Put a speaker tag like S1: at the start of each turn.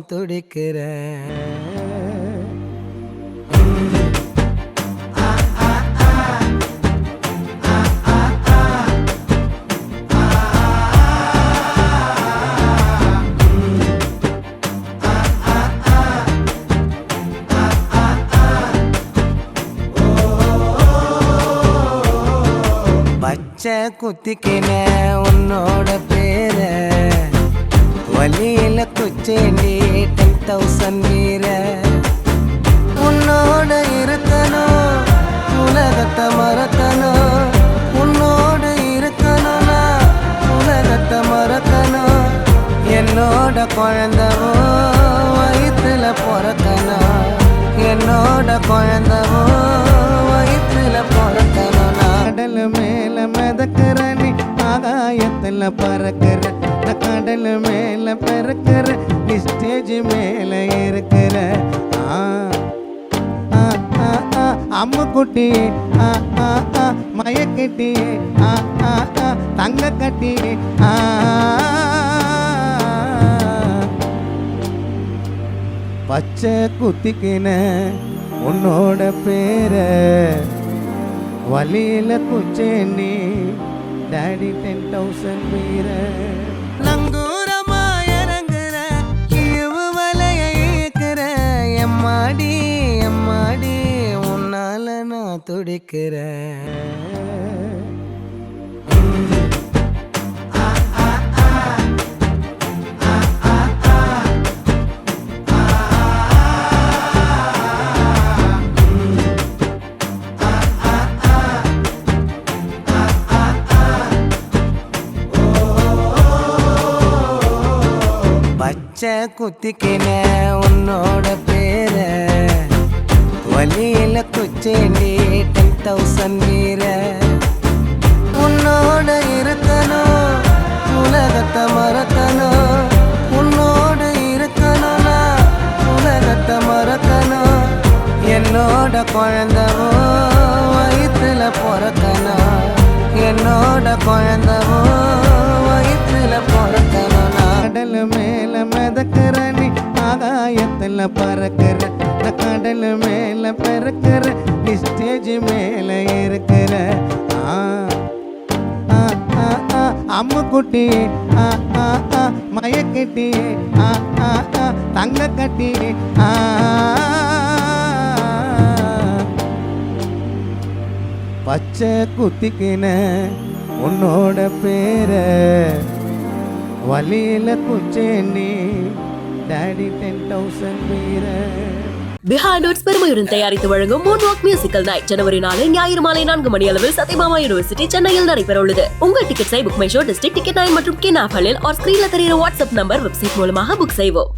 S1: நான் துடிக்கிறேன். பச்சை குத்திக்கின உன்னோட பேர வழியில குச்சேண்டி 10,000 வீர உன்னோட இருக்கணும் உலகத்தை மறக்கணும் உன்னோட இருக்கணும்னா உலகத்தை மறக்கணும் என்னோட குழந்தவோ வயிற்றுல பிறக்கணும் என்னோட குழந்தவோ வயிற்றுல பிறக்கணும். கடல் மேல மிதக்கிற நீ ஆகாயத்துல பறக்கிற கடல் மேல பறக்கிற நீ ஸ்டேஜ் மேல இருக்கிற அம்மு குட்டி மயக்கட்டி தங்க கட்டி பச்சை குத்திக்கின உன்னோட பேர வழியில குச்சேண்டி டாடி 10,000 வீர நங்கூரமா இறங்குற இவு வலைய இயக்குற எம்மாடி எம்மாடி உன்னால நான் துடிக்கிறேன். பச்சை குத்திக்கின உன்னோட பேர வழியில குச்சேண்டி 10,000 வீர உன்னோட இருக்கணும் உலகத்தை மறக்கணும் உன்னோட இருக்கணும்னா உலகத்தை மறக்கணும் என்னோட குழந்தவோ வயிற்றுல பிறக்கணும் என்னோட குழந்தவோ வயிற்றுல பிறக்கணும். கடல் மேல மிதக்கிற நீ ஆகாயத்துல பறக்கிற கடல் மேல பறக்கிற நீ ஸ்டேஜ் மேல இருக்கிற அம்மு குட்டி மயக்கட்டி தங்க கட்டி பச்சை குத்திக்கின உன்னோட பேர வழியில குச்சேண்டி டாடி 10,000 வீர.
S2: பிஹைண்ட் நோட்ஸ் பெருமையுடன் தயாரித்து வழங்கும் மூன் வாக் மியூசிக்கல் நைட் ஜனவரி 4 ஞாயிறு மாலை 4 மணி அளவில் சத்யபாமா யூனிவர்சிட்டி சென்னையில் நடைபெற உள்ளது. உங்கள் டிக்கெட்ஸை book my show district ticket 9 மற்றும் கின் ஆஃபரில் ஸ்கிரீன்ல தெரிகிற வாட்ஸ்அப் நம்பர் வெப்சைட் மூலமாக புக் செய்வோம்.